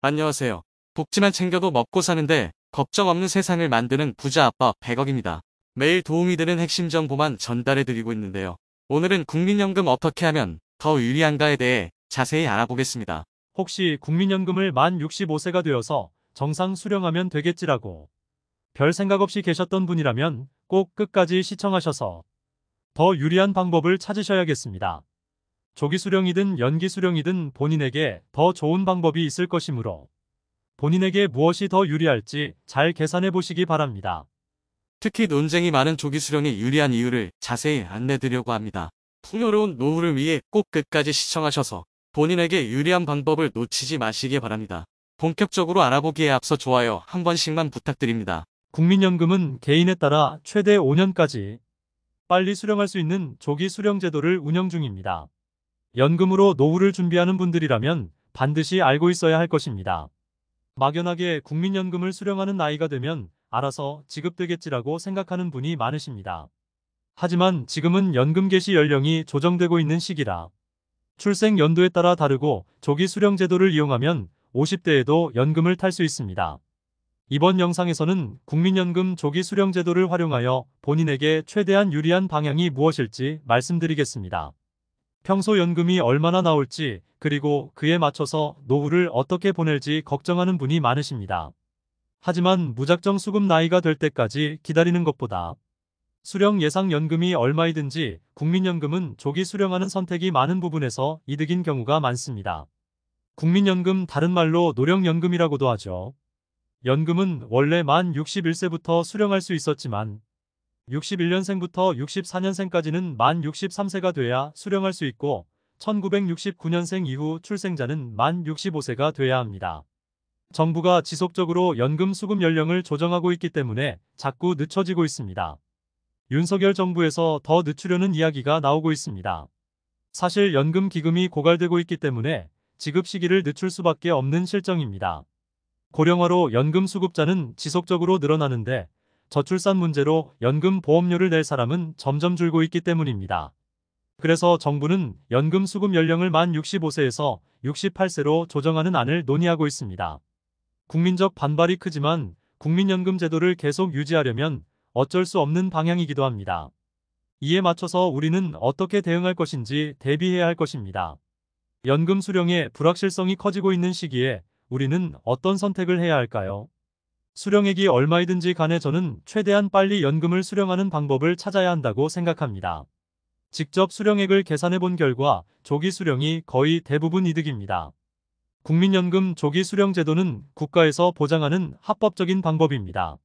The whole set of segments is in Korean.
안녕하세요. 복지만 챙겨도 먹고 사는데 걱정 없는 세상을 만드는 부자 아빠 100억입니다. 매일 도움이 되는 핵심 정보만 전달해드리고 있는데요. 오늘은 국민연금 어떻게 하면 더 유리한가에 대해 자세히 알아보겠습니다. 혹시 국민연금을 만 65세가 되어서 정상 수령하면 되겠지라고 별 생각 없이 계셨던 분이라면 꼭 끝까지 시청하셔서 더 유리한 방법을 찾으셔야겠습니다. 조기 수령이든 연기 수령이든 본인에게 더 좋은 방법이 있을 것이므로 본인에게 무엇이 더 유리할지 잘 계산해 보시기 바랍니다. 특히 논쟁이 많은 조기 수령이 유리한 이유를 자세히 안내드리려고 합니다. 풍요로운 노후를 위해 꼭 끝까지 시청하셔서 본인에게 유리한 방법을 놓치지 마시기 바랍니다. 본격적으로 알아보기에 앞서 좋아요 한 번씩만 부탁드립니다. 국민연금은 개인에 따라 최대 5년까지 빨리 수령할 수 있는 조기 수령 제도를 운영 중입니다. 연금으로 노후를 준비하는 분들이라면 반드시 알고 있어야 할 것입니다. 막연하게 국민연금을 수령하는 나이가 되면 알아서 지급되겠지라고 생각하는 분이 많으십니다. 하지만 지금은 연금 개시 연령이 조정되고 있는 시기라 출생 연도에 따라 다르고 조기 수령 제도를 이용하면 50대에도 연금을 탈 수 있습니다. 이번 영상에서는 국민연금 조기 수령 제도를 활용하여 본인에게 최대한 유리한 방향이 무엇일지 말씀드리겠습니다. 평소 연금이 얼마나 나올지 그리고 그에 맞춰서 노후를 어떻게 보낼지 걱정하는 분이 많으십니다. 하지만 무작정 수급 나이가 될 때까지 기다리는 것보다 수령 예상 연금이 얼마이든지 국민연금은 조기 수령하는 선택이 많은 부분에서 이득인 경우가 많습니다. 국민연금 다른 말로 노령연금이라고도 하죠. 연금은 원래 만 61세부터 수령할 수 있었지만 61년생부터 64년생까지는 만 63세가 돼야 수령할 수 있고 1969년생 이후 출생자는 만 65세가 돼야 합니다. 정부가 지속적으로 연금 수급 연령을 조정하고 있기 때문에 자꾸 늦춰지고 있습니다. 윤석열 정부에서 더 늦추려는 이야기가 나오고 있습니다. 사실 연금 기금이 고갈되고 있기 때문에 지급 시기를 늦출 수밖에 없는 실정입니다. 고령화로 연금 수급자는 지속적으로 늘어나는데 저출산 문제로 연금 보험료를 낼 사람은 점점 줄고 있기 때문입니다. 그래서 정부는 연금 수급 연령을 만 65세에서 68세로 조정하는 안을 논의하고 있습니다. 국민적 반발이 크지만 국민연금 제도를 계속 유지하려면 어쩔 수 없는 방향이기도 합니다. 이에 맞춰서 우리는 어떻게 대응할 것인지 대비해야 할 것입니다. 연금 수령의 불확실성이 커지고 있는 시기에 우리는 어떤 선택을 해야 할까요? 수령액이 얼마이든지 간에 저는 최대한 빨리 연금을 수령하는 방법을 찾아야 한다고 생각합니다. 직접 수령액을 계산해 본 결과 조기 수령이 거의 대부분 이득입니다. 국민연금 조기 수령 제도는 국가에서 보장하는 합법적인 방법입니다.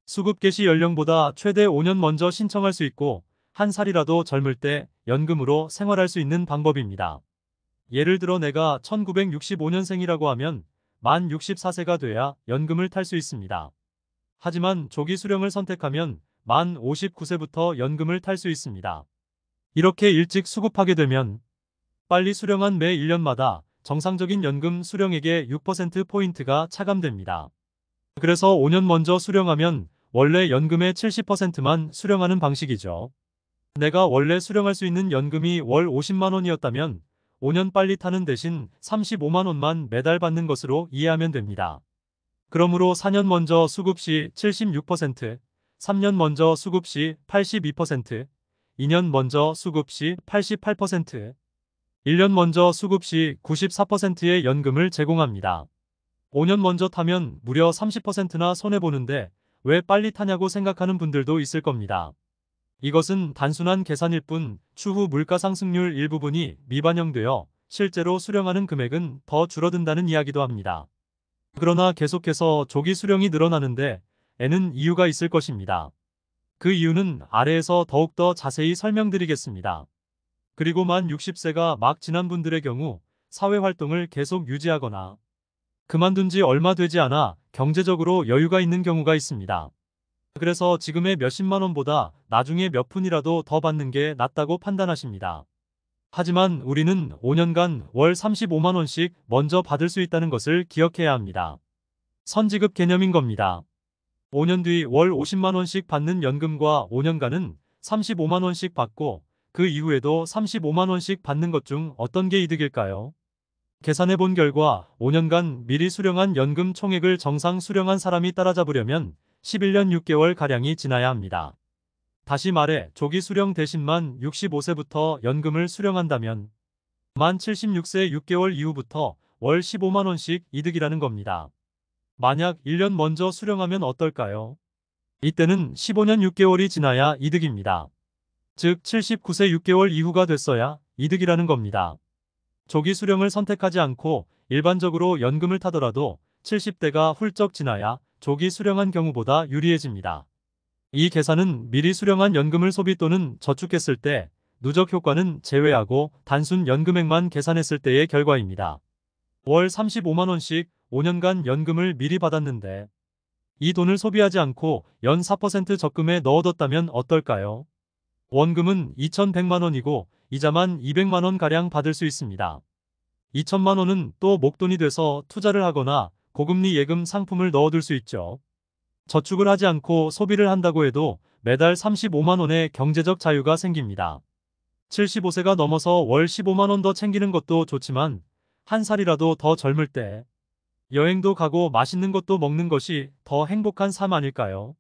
수급 개시 연령보다 최대 5년 먼저 신청할 수 있고 한 살이라도 젊을 때 연금으로 생활할 수 있는 방법입니다. 예를 들어 내가 1965년생이라고 하면 만 64세가 돼야 연금을 탈 수 있습니다. 하지만 조기 수령을 선택하면 만 59세부터 연금을 탈 수 있습니다. 이렇게 일찍 수급하게 되면 빨리 수령한 매 1년마다 정상적인 연금 수령액의 6%포인트가 차감됩니다. 그래서 5년 먼저 수령하면 원래 연금의 70%만 수령하는 방식이죠. 내가 원래 수령할 수 있는 연금이 월 50만 원이었다면 5년 빨리 타는 대신 35만 원만 매달 받는 것으로 이해하면 됩니다. 그러므로 4년 먼저 수급 시 76%, 3년 먼저 수급 시 82%, 2년 먼저 수급 시 88%, 1년 먼저 수급 시 94%의 연금을 제공합니다. 5년 먼저 타면 무려 30%나 손해보는데 왜 빨리 타냐고 생각하는 분들도 있을 겁니다. 이것은 단순한 계산일 뿐 추후 물가 상승률 일부분이 미반영되어 실제로 수령하는 금액은 더 줄어든다는 이야기도 합니다. 그러나 계속해서 조기 수령이 늘어나는데 에는 이유가 있을 것입니다. 그 이유는 아래에서 더욱더 자세히 설명드리겠습니다. 그리고 만 60세가 막 지난 분들의 경우 사회활동을 계속 유지하거나 그만둔 지 얼마 되지 않아 경제적으로 여유가 있는 경우가 있습니다. 그래서 지금의 몇십만 원보다 나중에 몇 푼이라도 더 받는 게 낫다고 판단하십니다. 하지만 우리는 5년간 월 35만 원씩 먼저 받을 수 있다는 것을 기억해야 합니다. 선지급 개념인 겁니다. 5년 뒤 월 50만 원씩 받는 연금과 5년간은 35만 원씩 받고 그 이후에도 35만 원씩 받는 것 중 어떤 게 이득일까요? 계산해 본 결과 5년간 미리 수령한 연금 총액을 정상 수령한 사람이 따라잡으려면 11년 6개월 가량이 지나야 합니다. 다시 말해 조기 수령 대신 만 65세부터 연금을 수령한다면 만 76세 6개월 이후부터 월 15만 원씩 이득이라는 겁니다. 만약 1년 먼저 수령하면 어떨까요? 이때는 15년 6개월이 지나야 이득입니다. 즉 79세 6개월 이후가 됐어야 이득이라는 겁니다. 조기 수령을 선택하지 않고 일반적으로 연금을 타더라도 70대가 훌쩍 지나야 조기 수령한 경우보다 유리해집니다. 이 계산은 미리 수령한 연금을 소비 또는 저축했을 때 누적 효과는 제외하고 단순 연금액만 계산했을 때의 결과입니다. 월 35만 원씩 5년간 연금을 미리 받았는데 이 돈을 소비하지 않고 연 4% 적금에 넣어뒀다면 어떨까요? 원금은 2,100만 원이고 이자만 200만 원가량 받을 수 있습니다. 2천만 원은 또 목돈이 돼서 투자를 하거나 고금리 예금 상품을 넣어둘 수 있죠. 저축을 하지 않고 소비를 한다고 해도 매달 35만 원의 경제적 자유가 생깁니다. 75세가 넘어서 월 15만 원 더 챙기는 것도 좋지만 한 살이라도 더 젊을 때 여행도 가고 맛있는 것도 먹는 것이 더 행복한 삶 아닐까요?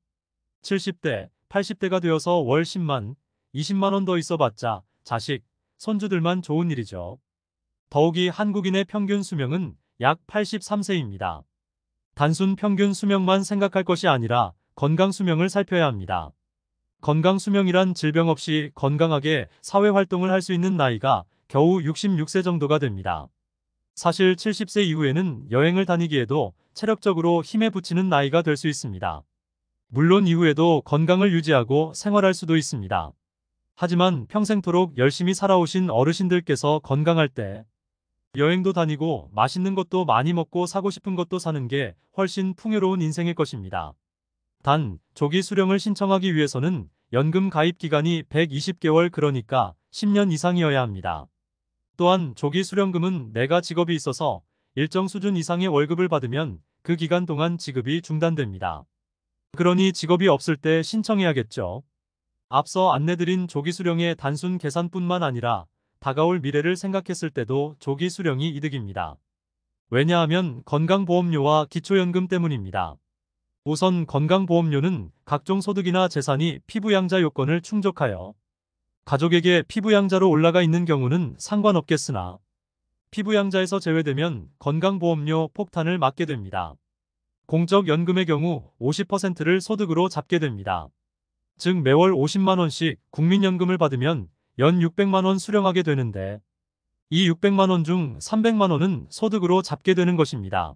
70대, 80대가 되어서 월 10만, 20만 원 더 있어봤자 자식, 손주들만 좋은 일이죠. 더욱이 한국인의 평균 수명은 약 83세입니다. 단순 평균 수명만 생각할 것이 아니라 건강 수명을 살펴야 합니다. 건강 수명이란 질병 없이 건강하게 사회활동을 할 수 있는 나이가 겨우 66세 정도가 됩니다. 사실 70세 이후에는 여행을 다니기에도 체력적으로 힘에 부치는 나이가 될 수 있습니다. 물론 이후에도 건강을 유지하고 생활할 수도 있습니다. 하지만 평생토록 열심히 살아오신 어르신들께서 건강할 때 여행도 다니고 맛있는 것도 많이 먹고 사고 싶은 것도 사는 게 훨씬 풍요로운 인생일 것입니다. 단, 조기 수령을 신청하기 위해서는 연금 가입 기간이 120개월 그러니까 10년 이상이어야 합니다. 또한 조기 수령금은 내가 직업이 있어서 일정 수준 이상의 월급을 받으면 그 기간 동안 지급이 중단됩니다. 그러니 직업이 없을 때 신청해야겠죠. 앞서 안내드린 조기 수령의 단순 계산뿐만 아니라 다가올 미래를 생각했을 때도 조기 수령이 이득입니다. 왜냐하면 건강보험료와 기초연금 때문입니다. 우선 건강보험료는 각종 소득이나 재산이 피부양자 요건을 충족하여 가족에게 피부양자로 올라가 있는 경우는 상관없겠으나 피부양자에서 제외되면 건강보험료 폭탄을 맞게 됩니다. 공적연금의 경우 50%를 소득으로 잡게 됩니다. 즉 매월 50만 원씩 국민연금을 받으면 연 600만 원 수령하게 되는데 이 600만 원 중 300만 원은 소득으로 잡게 되는 것입니다.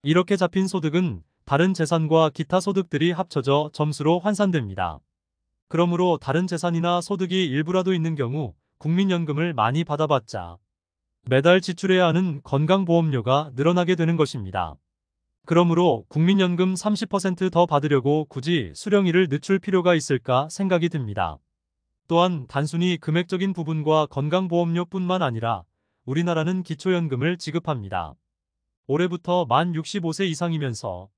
이렇게 잡힌 소득은 다른 재산과 기타 소득들이 합쳐져 점수로 환산됩니다. 그러므로 다른 재산이나 소득이 일부라도 있는 경우 국민연금을 많이 받아봤자 매달 지출해야 하는 건강보험료가 늘어나게 되는 것입니다. 그러므로 국민연금 30%더 받으려고 굳이 수령일을 늦출 필요가 있을까 생각이 듭니다. 또한 단순히 금액적인 부분과 건강보험료뿐만 아니라 우리나라는 기초연금을 지급합니다. 올해부터 만 65세 이상이면서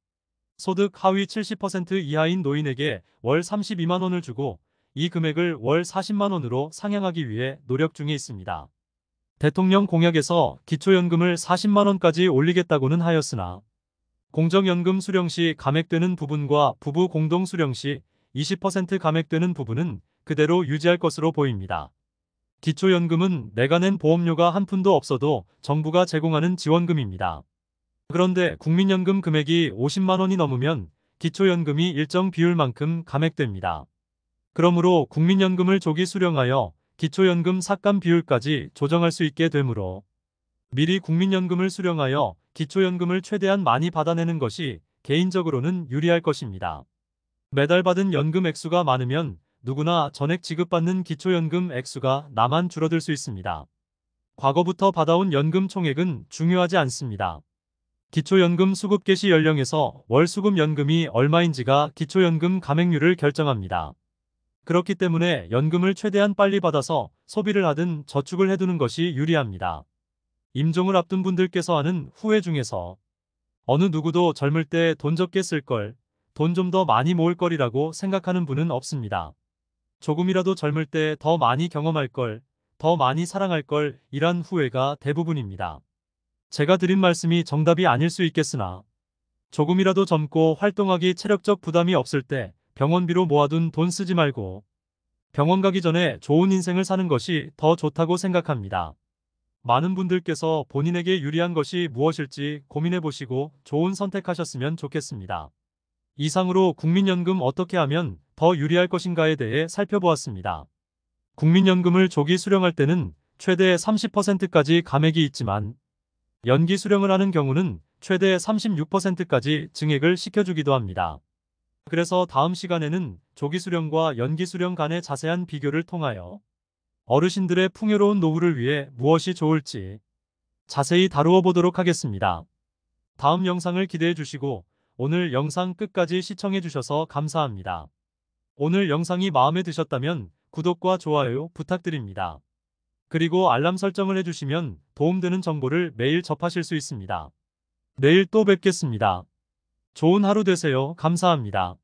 소득 하위 70% 이하인 노인에게 월 32만 원을 주고 이 금액을 월 40만 원으로 상향하기 위해 노력 중에 있습니다. 대통령 공약에서 기초연금을 40만 원까지 올리겠다고는 하였으나 공적연금 수령 시 감액되는 부분과 부부 공동 수령 시 20% 감액되는 부분은 그대로 유지할 것으로 보입니다. 기초연금은 내가 낸 보험료가 한 푼도 없어도 정부가 제공하는 지원금입니다. 그런데 국민연금 금액이 50만 원이 넘으면 기초연금이 일정 비율만큼 감액됩니다. 그러므로 국민연금을 조기 수령하여 기초연금 삭감 비율까지 조정할 수 있게 되므로 미리 국민연금을 수령하여 기초연금을 최대한 많이 받아내는 것이 개인적으로는 유리할 것입니다. 매달 받은 연금 액수가 많으면 누구나 전액 지급받는 기초연금 액수가 나만 줄어들 수 있습니다. 과거부터 받아온 연금 총액은 중요하지 않습니다. 기초연금 수급 개시 연령에서 월 수급 연금이 얼마인지가 기초연금 감액률을 결정합니다. 그렇기 때문에 연금을 최대한 빨리 받아서 소비를 하든 저축을 해두는 것이 유리합니다. 임종을 앞둔 분들께서 하는 후회 중에서 어느 누구도 젊을 때 돈 적게 쓸 걸, 돈 좀 더 많이 모을 거리라고 생각하는 분은 없습니다. 조금이라도 젊을 때 더 많이 경험할 걸, 더 많이 사랑할 걸 이란 후회가 대부분입니다. 제가 드린 말씀이 정답이 아닐 수 있겠으나 조금이라도 젊고 활동하기 체력적 부담이 없을 때 병원비로 모아둔 돈 쓰지 말고 병원 가기 전에 좋은 인생을 사는 것이 더 좋다고 생각합니다. 많은 분들께서 본인에게 유리한 것이 무엇일지 고민해 보시고 좋은 선택하셨으면 좋겠습니다. 이상으로 국민연금 어떻게 하면 더 유리할 것인가에 대해 살펴보았습니다. 국민연금을 조기 수령할 때는 최대 30%까지 감액이 있지만 연기 수령을 하는 경우는 최대 36%까지 증액을 시켜주기도 합니다. 그래서 다음 시간에는 조기 수령과 연기 수령 간의 자세한 비교를 통하여 어르신들의 풍요로운 노후를 위해 무엇이 좋을지 자세히 다루어 보도록 하겠습니다. 다음 영상을 기대해 주시고 오늘 영상 끝까지 시청해 주셔서 감사합니다. 오늘 영상이 마음에 드셨다면 구독과 좋아요 부탁드립니다. 그리고 알람 설정을 해주시면 도움되는 정보를 매일 접하실 수 있습니다. 내일 또 뵙겠습니다. 좋은 하루 되세요. 감사합니다.